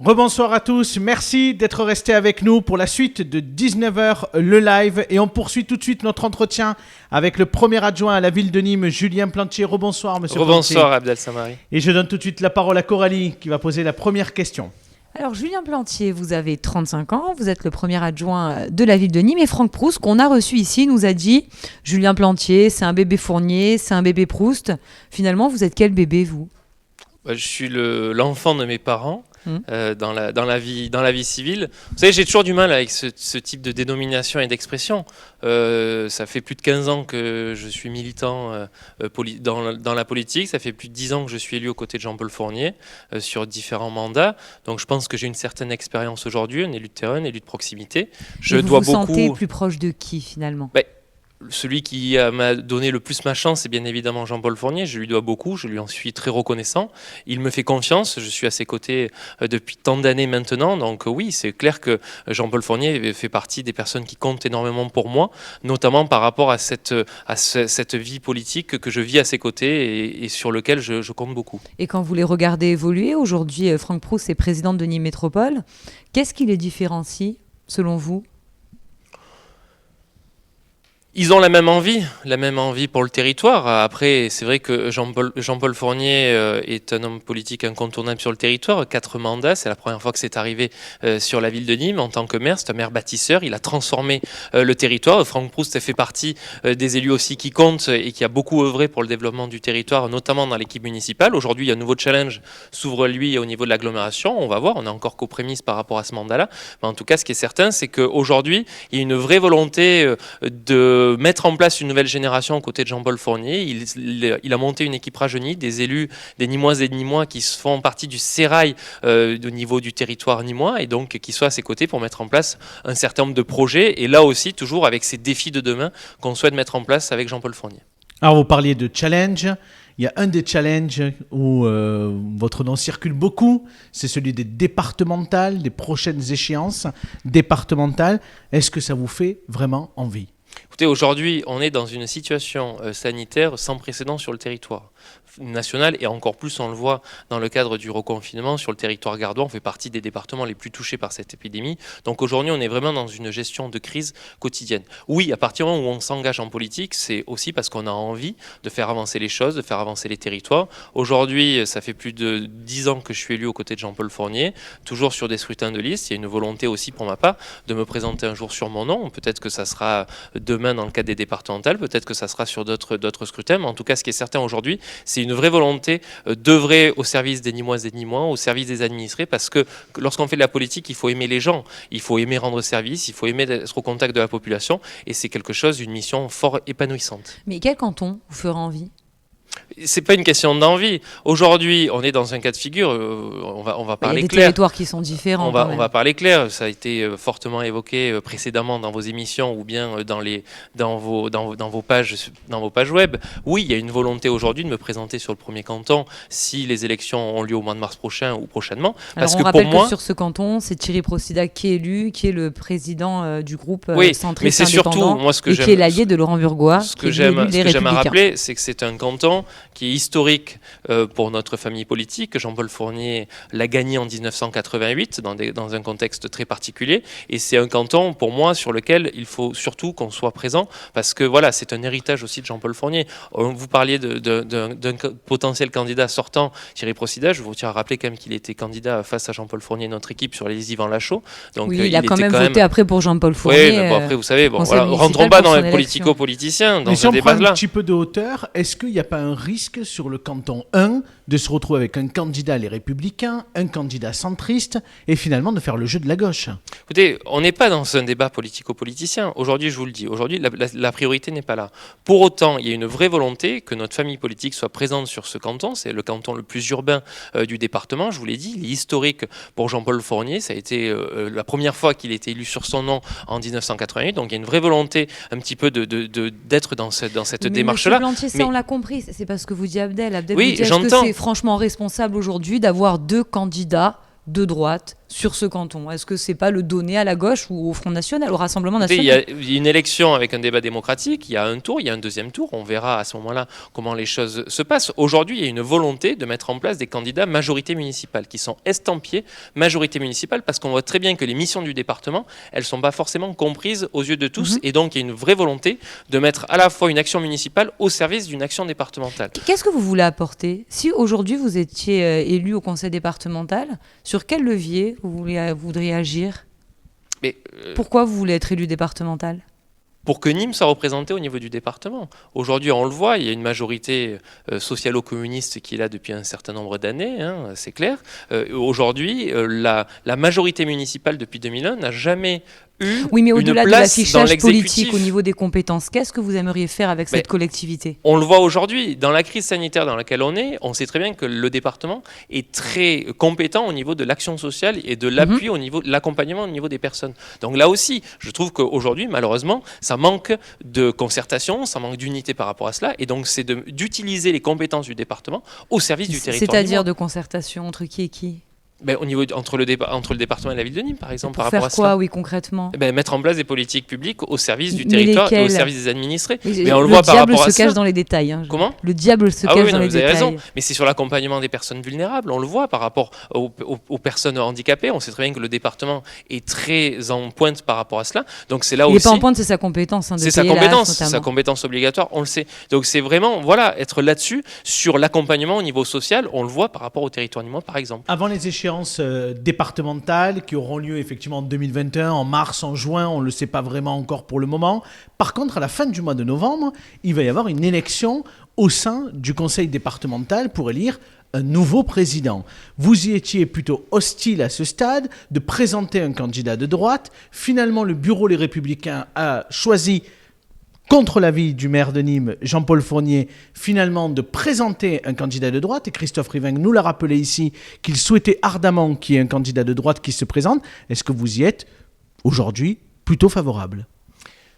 Rebonsoir à tous, merci d'être restés avec nous pour la suite de 19h le live et on poursuit tout de suite notre entretien avec le premier adjoint à la ville de Nîmes, Julien Plantier. Rebonsoir monsieur Plantier. Rebonsoir Abdel Samari. Et je donne tout de suite la parole à Coralie qui va poser la première question. Alors Julien Plantier, vous avez 35 ans, vous êtes le premier adjoint de la ville de Nîmes et Franck Proust, qu'on a reçu ici, nous a dit « Julien Plantier, c'est un bébé Fournier, c'est un bébé Proust ». Finalement, vous êtes quel bébé, vous ? Je suis l'enfant de mes parents. Dans la vie civile. Vous savez, j'ai toujours du mal avec ce type de dénomination et d'expression. Ça fait plus de 15 ans que je suis militant dans la politique. Ça fait plus de 10 ans que je suis élu aux côtés de Jean-Paul Fournier sur différents mandats. Donc je pense que j'ai une certaine expérience aujourd'hui, un élu de terrain, un élu de proximité. Vous vous sentez plus proche de qui finalement ? Celui qui m'a donné le plus ma chance, c'est bien évidemment Jean-Paul Fournier. Je lui dois beaucoup, je lui en suis très reconnaissant. Il me fait confiance, je suis à ses côtés depuis tant d'années maintenant. Donc oui, c'est clair que Jean-Paul Fournier fait partie des personnes qui comptent énormément pour moi, notamment par rapport à cette vie politique que je vis à ses côtés et sur lequel je compte beaucoup. Et quand vous les regardez évoluer, aujourd'hui Franck Proust est président de Nîmes Métropole, qu'est-ce qui les différencie selon vous ? Ils ont la même envie pour le territoire. Après, c'est vrai que Jean-Paul Fournier est un homme politique incontournable sur le territoire. 4 mandats, c'est la première fois que c'est arrivé sur la ville de Nîmes en tant que maire. C'est un maire bâtisseur, il a transformé le territoire. Franck Proust fait partie des élus aussi qui comptent et qui a beaucoup œuvré pour le développement du territoire, notamment dans l'équipe municipale. Aujourd'hui, il y a un nouveau challenge s'ouvre lui au niveau de l'agglomération. On va voir, on est encore qu'aux prémices par rapport à ce mandat-là. Mais en tout cas, ce qui est certain, c'est qu'aujourd'hui, il y a une vraie volonté de mettre en place une nouvelle génération aux côtés de Jean-Paul Fournier. Il a monté une équipe rajeunie, des élus, des Nîmoises et des Nîmois qui font partie du sérail au niveau du territoire nîmois et donc qui soient à ses côtés pour mettre en place un certain nombre de projets et là aussi toujours avec ces défis de demain qu'on souhaite mettre en place avec Jean-Paul Fournier. Alors vous parliez de challenge, il y a un des challenges où votre nom circule beaucoup, c'est celui des départementales, des prochaines échéances départementales. Est-ce que ça vous fait vraiment envie ? Écoutez, aujourd'hui, on est dans une situation sanitaire sans précédent sur le territoire national et encore plus, on le voit dans le cadre du reconfinement sur le territoire gardois. On fait partie des départements les plus touchés par cette épidémie. Donc aujourd'hui, on est vraiment dans une gestion de crise quotidienne. Oui, à partir du moment où on s'engage en politique, c'est aussi parce qu'on a envie de faire avancer les choses, de faire avancer les territoires. Aujourd'hui, ça fait plus de 10 ans que je suis élu aux côtés de Jean-Paul Fournier, toujours sur des scrutins de liste. Il y a une volonté aussi pour ma part de me présenter un jour sur mon nom. Peut-être que ça sera demain dans le cadre des départementales, peut-être que ça sera sur d'autres scrutins. Mais en tout cas, ce qui est certain aujourd'hui, c'est une vraie volonté d'œuvrer au service des Nîmoises et des Nîmois, au service des administrés, parce que lorsqu'on fait de la politique, il faut aimer les gens, il faut aimer rendre service, il faut aimer être au contact de la population, et c'est quelque chose, une mission fort épanouissante. Mais quel canton vous fera envie ? C'est pas une question d'envie. Aujourd'hui, on est dans un cas de figure. On va parler clair. Il y a des territoires qui sont différents. On va parler clair. Ça a été fortement évoqué précédemment dans vos émissions ou bien dans vos pages web. Oui, il y a une volonté aujourd'hui de me présenter sur le premier canton si les élections ont lieu au mois de mars prochain ou prochainement. Alors on rappelle que sur ce canton, c'est Thierry Procida qui est élu, qui est le président du groupe centriste mais c'est indépendant surtout, moi, ce que qui est l'allié de Laurent Burgoa. Ce que j'aime à rappeler, c'est que c'est un canton qui est historique pour notre famille politique. Jean-Paul Fournier l'a gagné en 1988 dans un contexte très particulier. Et c'est un canton, pour moi, sur lequel il faut surtout qu'on soit présent parce que voilà, c'est un héritage aussi de Jean-Paul Fournier. Vous parliez d'un potentiel candidat sortant, Thierry Procida. Je vous tiens à rappeler quand même qu'il était candidat face à Jean-Paul Fournier, notre équipe, sur les Yvan Lachaud. Donc, oui, il a quand même voté après pour Jean-Paul Fournier. Oui, mais après, vous savez, rentrons pas dans les politico-politiciens, dans mais ce si on prend débat-là. Un petit peu de hauteur, est-ce qu'il n'y a pas un risque sur le canton 1 de se retrouver avec un candidat Les Républicains, un candidat centriste et finalement de faire le jeu de la gauche? Écoutez, on n'est pas dans un débat politico-politicien. Aujourd'hui, je vous le dis, aujourd'hui, la priorité n'est pas là. Pour autant, il y a une vraie volonté que notre famille politique soit présente sur ce canton. C'est le canton le plus urbain du département. Je vous l'ai dit, il est historique pour Jean-Paul Fournier. Ça a été la première fois qu'il était élu sur son nom en 1988. Donc, il y a une vraie volonté un petit peu d'être dans cette démarche-là. Plantier, ça, on l'a compris. C'est parce que vous dit Abdel. Oui, vous dit, est-ce que c'est franchement responsable aujourd'hui d'avoir 2 candidats de droite sur ce canton? Est-ce que c'est pas le donner à la gauche ou au Front National, au Rassemblement Il National? y a une élection avec un débat démocratique, il y a un tour, il y a un deuxième tour, on verra à ce moment-là comment les choses se passent. Aujourd'hui, il y a une volonté de mettre en place des candidats majorité municipale, qui sont estampillés majorité municipale, parce qu'on voit très bien que les missions du département, elles ne sont pas forcément comprises aux yeux de tous, et donc il y a une vraie volonté de mettre à la fois une action municipale au service d'une action départementale. Qu'est-ce que vous voulez apporter? Si aujourd'hui vous étiez élu au conseil départemental, sur quel levier vous voudriez agir? Mais, Pourquoi vous voulez être élu départemental? pour que Nîmes soit représenté au niveau du département. Aujourd'hui, on le voit, il y a une majorité socialo-communiste qui est là depuis un certain nombre d'années, hein, c'est clair. Aujourd'hui, la majorité municipale depuis 2001 n'a jamais eu Oui, mais une au-delà de place dans l'affichage politique l'exécutif. au niveau des compétences, qu'est-ce que vous aimeriez faire avec cette collectivité? On le voit aujourd'hui, dans la crise sanitaire dans laquelle on sait très bien que le département est très compétent au niveau de l'action sociale et de l'appui au niveau de l'accompagnement au niveau des personnes. Donc là aussi, je trouve qu'aujourd'hui, malheureusement, ça manque de concertation, ça manque d'unité par rapport à cela, et donc c'est d'utiliser les compétences du département au service du territoire. C'est-à-dire de concertation entre qui et qui? Au niveau, entre le département et la ville de Nîmes, par exemple, Pour par faire rapport à quoi, cela. oui, concrètement? Mettre en place des politiques publiques au service du Mais territoire et au lesquelles? service des administrés. Mais Mais on le le voit par diable rapport à se cache ça. dans les détails. Hein. Comment? Le diable se cache oui, dans non, les vous avez détails. raison. Mais c'est sur l'accompagnement des personnes vulnérables. On le voit par rapport aux personnes handicapées. On sait très bien que le département est très en pointe par rapport à cela. Donc c'est là Il aussi. n'est pas en pointe, c'est sa compétence. Hein, de C'est sa payer la compétence, notamment. sa compétence obligatoire, on le sait. Donc c'est vraiment, voilà, être là-dessus, sur l'accompagnement au niveau social, on le voit par rapport au territoire nîmois, par exemple. Avant les échéances départementales qui auront lieu effectivement en 2021, en mars, en juin, on ne le sait pas vraiment encore pour le moment. Par contre, à la fin du mois de novembre, il va y avoir une élection au sein du conseil départemental pour élire un nouveau président. Vous y étiez plutôt hostile à ce stade de présenter un candidat de droite. Finalement, le bureau Les Républicains a choisi, contre l'avis du maire de Nîmes, Jean-Paul Fournier, finalement de présenter un candidat de droite. Et Christophe Riveng nous l'a rappelé ici qu'il souhaitait ardemment qu'il y ait un candidat de droite qui se présente. Est-ce que vous y êtes aujourd'hui plutôt favorable ?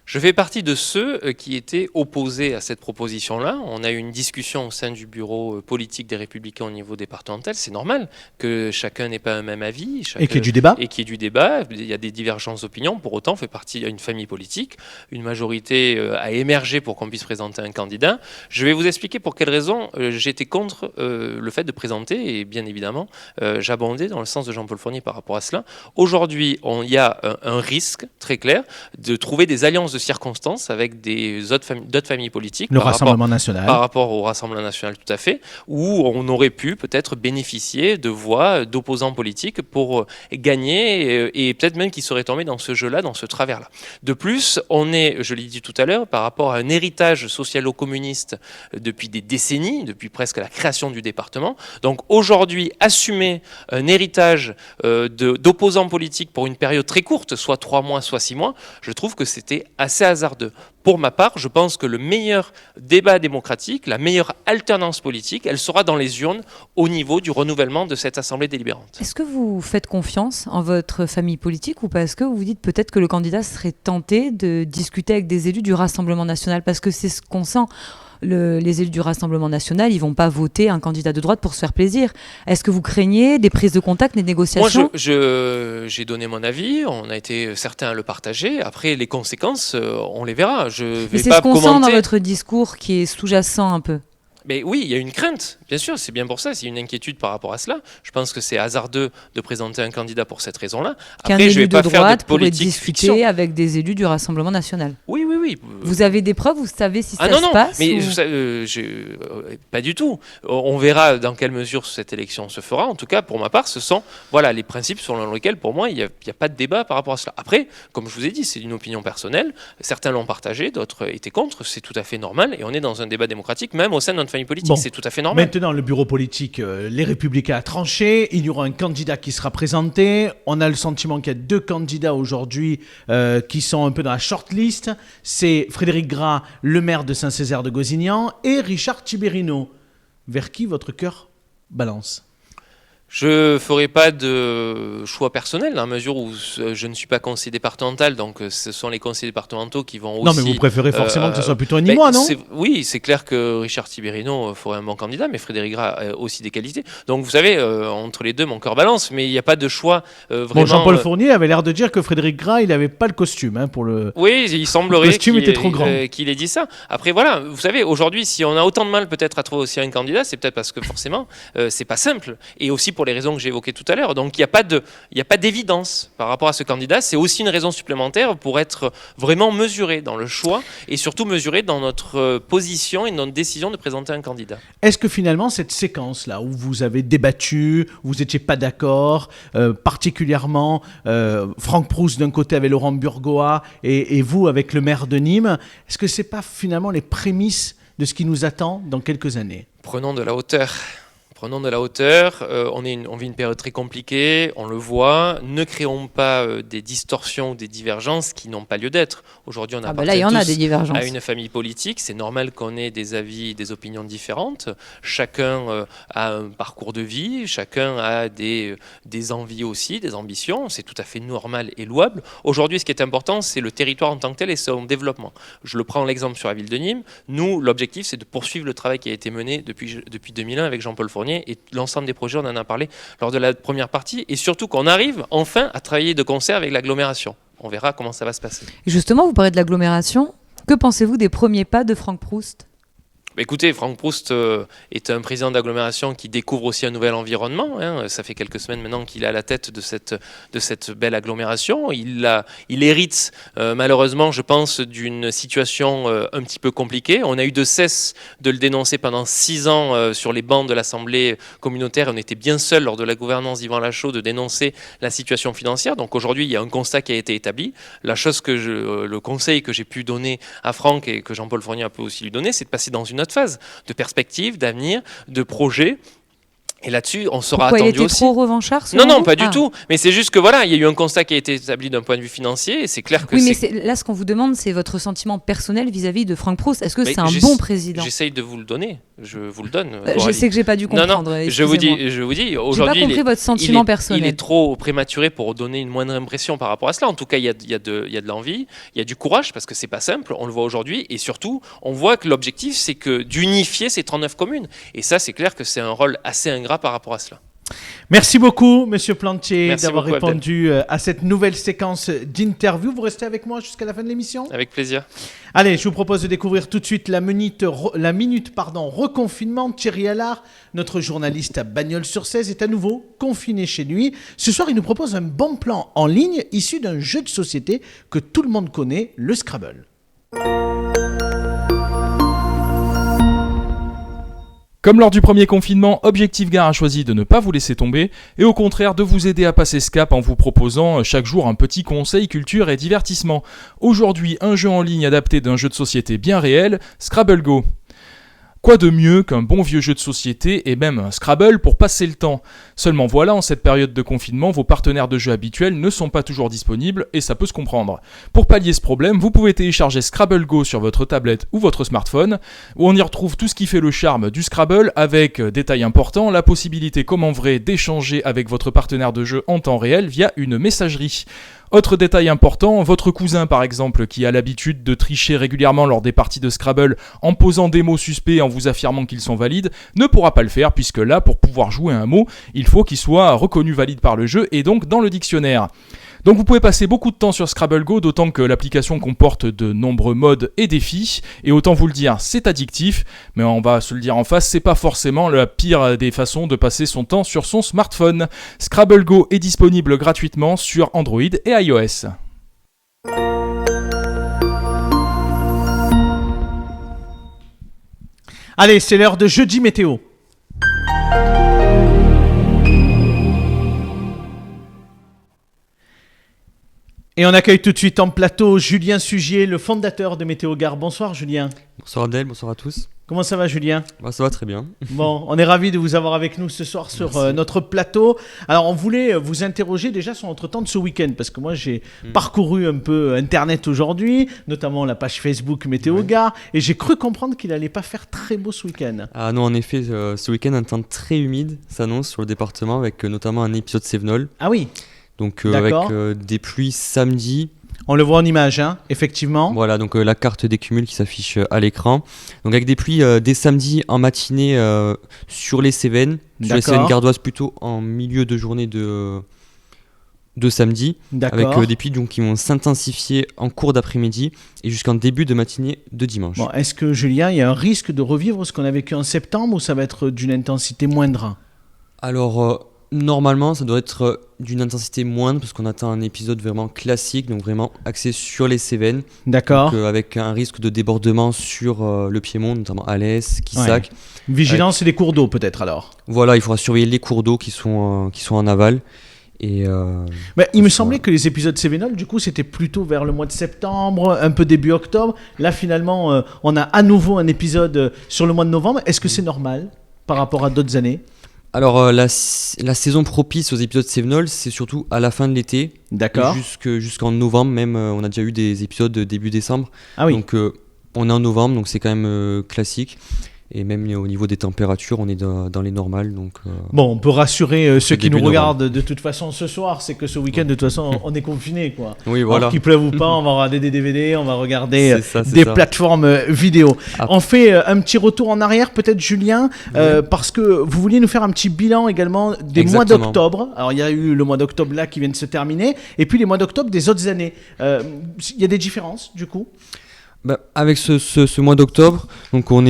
Je fais partie de ceux qui étaient opposés à cette proposition-là. On a eu une discussion au sein du bureau politique des Républicains au niveau départemental. C'est normal que chacun n'ait pas un même avis. Et qu'il y ait du débat. Et qu'il y ait du débat. Il y a des divergences d'opinion. Pour autant, on fait partie d'une famille politique. Une majorité a émergé pour qu'on puisse présenter un candidat. Je vais vous expliquer pour quelles raisons j'étais contre le fait de présenter. Et bien évidemment, j'abondais dans le sens de Jean-Paul Fournier par rapport à cela. Aujourd'hui, il y a un risque très clair de trouver des alliances de circonstances avec d'autres familles politiques. Le Rassemblement national. Par rapport au Rassemblement national, tout à fait, où on aurait pu peut-être bénéficier de voix d'opposants politiques pour gagner et peut-être même qu'ils seraient tombés dans ce jeu-là, dans ce travers-là. De plus, on est, je l'ai dit tout à l'heure, par rapport à un héritage socialo-communiste depuis des décennies, depuis presque la création du département. Donc aujourd'hui, assumer un héritage d'opposants politiques pour une période très courte, soit 3 mois, soit 6 mois, je trouve que c'était assez hasardeux. Pour ma part, je pense que le meilleur débat démocratique, la meilleure alternance politique, elle sera dans les urnes au niveau du renouvellement de cette assemblée délibérante. Est-ce que vous faites confiance en votre famille politique ou parce que vous vous dites peut-être que le candidat serait tenté de discuter avec des élus du Rassemblement national? Parce que c'est ce qu'on sent. Les élus du Rassemblement national, ils vont pas voter un candidat de droite pour se faire plaisir. Est-ce que vous craignez des prises de contact, des négociations? Moi, j'ai donné mon avis, on a été certains à le partager. Après, les conséquences, on les verra. Je vais Mais c'est pas ce qu'on commenter. sent dans votre discours qui est sous-jacent un peu. Mais oui, il y a une crainte, bien sûr, c'est bien pour ça, c'est une inquiétude par rapport à cela. Je pense que c'est hasardeux de présenter un candidat pour cette raison-là. Qu'un Après, je élu vais pas de faire droite de pourrait politique discuter fiction. avec des élus du Rassemblement national. Oui. Vous avez des preuves? Vous savez si ça non, se passe mais ou... pas du tout. On verra dans quelle mesure cette élection se fera. En tout cas, pour ma part, ce sont les principes selon lesquels, pour moi, il n'y a pas de débat par rapport à cela. Après, comme je vous ai dit, c'est une opinion personnelle. Certains l'ont partagé, d'autres étaient contre. C'est tout à fait normal. Et on est dans un débat démocratique, même au sein de notre famille politique. Bon. C'est tout à fait normal. Maintenant, le bureau politique, les Républicains a tranché. Il y aura un candidat qui sera présenté. On a le sentiment qu'il y a 2 candidats aujourd'hui qui sont un peu dans la shortlist. C'est Frédéric Gras, le maire de Saint-Césaire-de-Gosignan, et Richard Tiberino. Vers qui votre cœur balance ? Je ne ferai pas de choix personnel dans la mesure où je ne suis pas conseiller départemental, donc ce sont les conseillers départementaux qui vont aussi... Non, mais vous préférez forcément que ce soit plutôt Nîmois, non ? Oui, c'est clair que Richard Tiberino ferait un bon candidat, mais Frédéric Gras a aussi des qualités. Donc vous savez, entre les deux, mon cœur balance, mais il n'y a pas de choix vraiment... Bon, Jean-Paul Fournier avait l'air de dire que Frédéric Gras, il n'avait pas le costume pour le... Oui, il semblerait costume était trop grand. Qu'il ait dit ça. Après, voilà, vous savez, aujourd'hui, si on a autant de mal peut-être à trouver aussi un candidat, c'est peut-être parce que forcément, c'est pas simple. Et aussi pour les raisons que j'ai évoquées tout à l'heure. Donc il n'y a pas d'évidence par rapport à ce candidat. C'est aussi une raison supplémentaire pour être vraiment mesuré dans le choix et surtout mesuré dans notre position et notre décision de présenter un candidat. Est-ce que finalement cette séquence-là où vous avez débattu, vous n'étiez pas d'accord, particulièrement Franck Proust d'un côté avec Laurent Burgoa et vous avec le maire de Nîmes, est-ce que ce n'est pas finalement les prémices de ce qui nous attend dans quelques années ? Prenons de la hauteur. Prenons de la hauteur, on vit une période très compliquée, on le voit, ne créons pas des distorsions ou des divergences qui n'ont pas lieu d'être. Aujourd'hui, on appartient tous à une famille politique, c'est normal qu'on ait des avis, des opinions différentes, chacun a un parcours de vie, chacun a des envies aussi, des ambitions, c'est tout à fait normal et louable. Aujourd'hui, ce qui est important, c'est le territoire en tant que tel et son développement. Je le prends l'exemple sur la ville de Nîmes, nous, l'objectif, c'est de poursuivre le travail qui a été mené depuis 2001 avec Jean-Paul Fournier, et l'ensemble des projets, on en a parlé lors de la première partie, et surtout qu'on arrive enfin à travailler de concert avec l'agglomération. On verra comment ça va se passer. Et justement, vous parlez de l'agglomération. Que pensez-vous des premiers pas de Franck Proust ? Écoutez, Franck Proust est un président d'agglomération qui découvre aussi un nouvel environnement. Ça fait quelques semaines maintenant qu'il est à la tête de cette belle agglomération. Il hérite malheureusement, je pense, d'une situation un petit peu compliquée. On a eu de cesse de le dénoncer pendant 6 ans sur les bancs de l'Assemblée communautaire. On était bien seul lors de la gouvernance d'Yvan Lachaud de dénoncer la situation financière. Donc aujourd'hui, il y a un constat qui a été établi. Le conseil que j'ai pu donner à Franck et que Jean-Paul Fournier a pu aussi lui donner, c'est de passer dans une autre phase de perspective, d'avenir, de projet. Et là-dessus, on sera attendu aussi. Il était trop revanchard Non, pas du tout. Mais c'est juste que voilà, il y a eu un constat qui a été établi d'un point de vue financier, et c'est clair que là, ce qu'on vous demande, c'est votre sentiment personnel vis-à-vis de Franck Proust. Est-ce que c'est un bon président ? J'essaye de vous le donner. Je vous le donne. Je sais que j'ai pas dû comprendre. Non, je vous dis. Aujourd'hui, j'ai pas compris votre sentiment personnel. Il est trop prématuré pour donner une moindre impression par rapport à cela. En tout cas, il y a de l'envie, il y a du courage parce que c'est pas simple. On le voit aujourd'hui, et surtout, on voit que l'objectif, c'est d'unifier ces 39 communes. Et ça, c'est clair que c'est un rôle assez ingrat par rapport à cela. Merci beaucoup, Monsieur Plantier, Merci d'avoir beaucoup, répondu à cette nouvelle séquence d'interview. Vous restez avec moi jusqu'à la fin de l'émission ? Avec plaisir. Allez, je vous propose de découvrir tout de suite la minute reconfinement. Thierry Allard, notre journaliste à Bagnols-sur-Cèze, est à nouveau confiné chez lui. Ce soir, il nous propose un bon plan en ligne issu d'un jeu de société que tout le monde connaît, le Scrabble. Comme lors du premier confinement, Objectif Gare a choisi de ne pas vous laisser tomber et au contraire de vous aider à passer ce cap en vous proposant chaque jour un petit conseil culture et divertissement. Aujourd'hui, un jeu en ligne adapté d'un jeu de société bien réel, Scrabble Go. Quoi de mieux qu'un bon vieux jeu de société et même un Scrabble pour passer le temps ? Seulement voilà, en cette période de confinement, vos partenaires de jeu habituels ne sont pas toujours disponibles et ça peut se comprendre. Pour pallier ce problème, vous pouvez télécharger Scrabble Go sur votre tablette ou votre smartphone, où on y retrouve tout ce qui fait le charme du Scrabble avec, détail important, la possibilité comme en vrai d'échanger avec votre partenaire de jeu en temps réel via une messagerie. Autre détail important, votre cousin par exemple, qui a l'habitude de tricher régulièrement lors des parties de Scrabble en posant des mots suspects et en vous affirmant qu'ils sont valides, ne pourra pas le faire puisque là, pour pouvoir jouer un mot, il faut qu'il soit reconnu valide par le jeu et donc dans le dictionnaire. Donc vous pouvez passer beaucoup de temps sur Scrabble Go, d'autant que l'application comporte de nombreux modes et défis, et autant vous le dire, c'est addictif, mais on va se le dire en face, c'est pas forcément la pire des façons de passer son temps sur son smartphone. Scrabble Go est disponible gratuitement sur Android et iOS. Allez, c'est l'heure de Jeudi Météo. Et on accueille tout de suite en plateau Julien Sugier, le fondateur de Météo Gare. Bonsoir Julien. Bonsoir Abdel, bonsoir à tous. Comment ça va, Julien? Bah, ça va très bien. Bon, on est ravis de vous avoir avec nous ce soir sur notre plateau. Alors, on voulait vous interroger déjà sur notre temps de ce week-end, parce que moi, j'ai parcouru un peu Internet aujourd'hui, notamment la page Facebook Météo Gare, et j'ai cru comprendre qu'il allait pas faire très beau ce week-end. Ah non, en effet, ce week-end, un temps très humide s'annonce sur le département, avec notamment un épisode Cévenol. Ah oui, Donc avec des pluies samedi. on le voit en image, hein, effectivement. Voilà, donc la carte des cumuls qui s'affiche à l'écran. Donc avec des pluies dès samedi en matinée sur les Cévennes. Sur les Cévennes gardoises plutôt en milieu de journée de samedi. D'accord. Avec des pluies donc, qui vont s'intensifier en cours d'après-midi et jusqu'en début de matinée de dimanche. Bon, est-ce que, Julien, il y a un risque de revivre ce qu'on a vécu en septembre, ou ça va être d'une intensité moindre? Alors, normalement, ça doit être d'une intensité moindre parce qu'on attend un épisode vraiment classique, donc vraiment axé sur les Cévennes. D'accord. Donc, avec un risque de débordement sur le Piémont, notamment Alès, Quissac. Vigilance et les cours d'eau, peut-être, alors. Voilà, il faudra surveiller les cours d'eau qui sont en aval. Et Mais il me semblait que les épisodes Cévenol, du coup, c'était plutôt vers le mois de septembre, un peu début octobre. Là, finalement, on a à nouveau un épisode sur le mois de novembre. Est-ce que c'est normal par rapport à d'autres années? Alors, la saison propice aux épisodes Cévenol, c'est surtout à la fin de l'été. D'accord. Jusqu'en novembre, même, on a déjà eu des épisodes début décembre. Ah oui. Donc, on est en novembre, donc c'est quand même classique. Et même au niveau des températures, on est dans les normales. Donc, bon, on peut rassurer ceux qui nous début regardent de toute façon ce soir, c'est que ce week-end, de toute façon, on est confinés, quoi. Oui, voilà. Alors qu'il pleuve ou pas, on va regarder des DVD, on va regarder C'est des ça. plateformes vidéo. Ah. On fait un petit retour en arrière, peut-être, Julien, parce que vous vouliez nous faire un petit bilan également des mois Exactement. d'octobre. Alors, il y a eu le mois d'octobre là qui vient de se terminer, et puis les mois d'octobre des autres années. Il y a des différences, du coup? Bah, avec ce mois d'octobre, donc on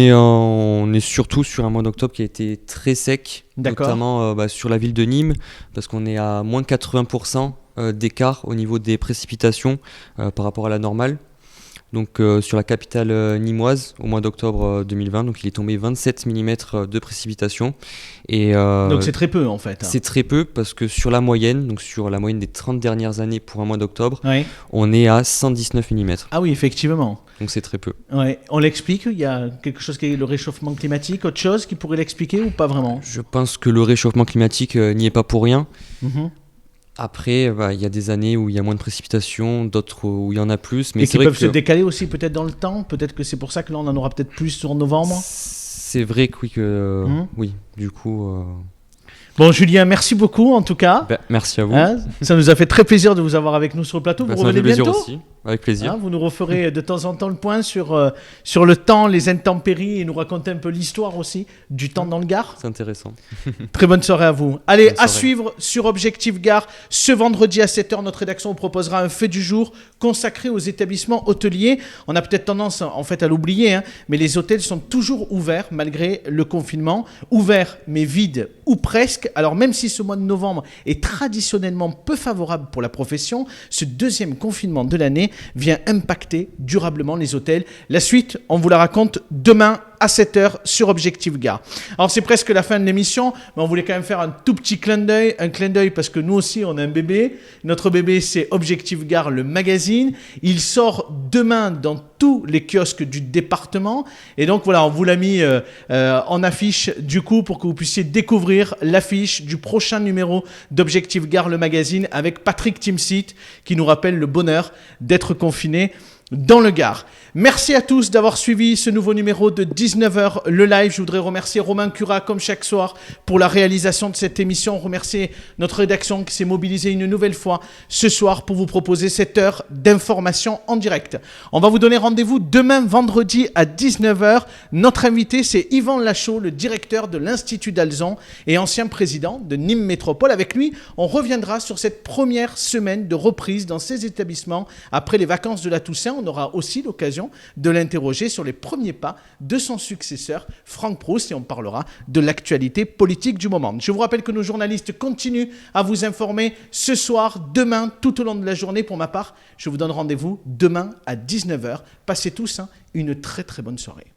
est surtout sur un mois d'octobre qui a été très sec, D'accord. notamment sur la ville de Nîmes, parce qu'on est à moins 80% d'écart au niveau des précipitations par rapport à la normale. Donc sur la capitale nîmoise, au mois d'octobre 2020, donc il est tombé 27 mm de précipitations. Et, Donc c'est très peu, en fait. c'est très peu, parce que sur la moyenne, donc sur la moyenne des 30 dernières années pour un mois d'octobre, Oui. on est à 119 mm. Ah oui, effectivement. Donc c'est très peu. Ouais. On l'explique, il y a quelque chose qui est le réchauffement climatique, autre chose qui pourrait l'expliquer ou pas vraiment? Je pense que le réchauffement climatique n'y est pas pour rien. Mhm. Après, il y a des années où il y a moins de précipitations, d'autres où il y en a plus. Mais Et c'est qui vrai peuvent que se décaler aussi peut-être dans le temps. Peut-être que c'est pour ça que là on en aura peut-être plus sur novembre. c'est vrai que oui, du coup. Bon, Julien, merci beaucoup en tout cas. Merci à vous. Hein, ça nous a fait très plaisir de vous avoir avec nous sur le plateau. Vous Ça m'a fait revenez plaisir bientôt. aussi, avec plaisir. Hein, vous nous referez de temps en temps le point sur le temps, les intempéries, et nous raconter un peu l'histoire aussi du temps dans le Gard. C'est intéressant. Très bonne soirée à vous. Allez, Bonne à soirée. suivre sur Objectif Gare. Ce vendredi à 7h, notre rédaction vous proposera un fait du jour consacré aux établissements hôteliers. On a peut-être tendance en fait à l'oublier, hein, mais les hôtels sont toujours ouverts malgré le confinement. Ouverts mais vides ou presque. Alors même si ce mois de novembre est traditionnellement peu favorable pour la profession, ce deuxième confinement de l'année vient impacter durablement les hôtels. La suite, on vous la raconte demain à 7h sur Objectif Gare. Alors c'est presque la fin de l'émission, mais on voulait quand même faire un tout petit clin d'œil parce que nous aussi on a un bébé. Notre bébé c'est Objectif Gare, le magazine. Il sort demain dans tous les kiosques du département. Et donc voilà, on vous l'a mis en affiche du coup pour que vous puissiez découvrir l'affiche du prochain numéro d'Objectif Gare, le magazine, avec Patrick Timsit qui nous rappelle le bonheur d'être confiné dans le Gard. Merci à tous d'avoir suivi ce nouveau numéro de 19h le live. Je voudrais remercier Romain Curat comme chaque soir pour la réalisation de cette émission. Remercier notre rédaction qui s'est mobilisée une nouvelle fois ce soir pour vous proposer cette heure d'information en direct. On va vous donner rendez-vous demain vendredi à 19h. Notre invité c'est Yvan Lachaud, le directeur de l'Institut d'Alzon et ancien président de Nîmes Métropole. Avec lui, on reviendra sur cette première semaine de reprise dans ces établissements après les vacances de la Toussaint. On aura aussi l'occasion de l'interroger sur les premiers pas de son successeur, Franck Proust, et on parlera de l'actualité politique du moment. Je vous rappelle que nos journalistes continuent à vous informer ce soir, demain, tout au long de la journée. Pour ma part, je vous donne rendez-vous demain à 19h. Passez tous une très très bonne soirée.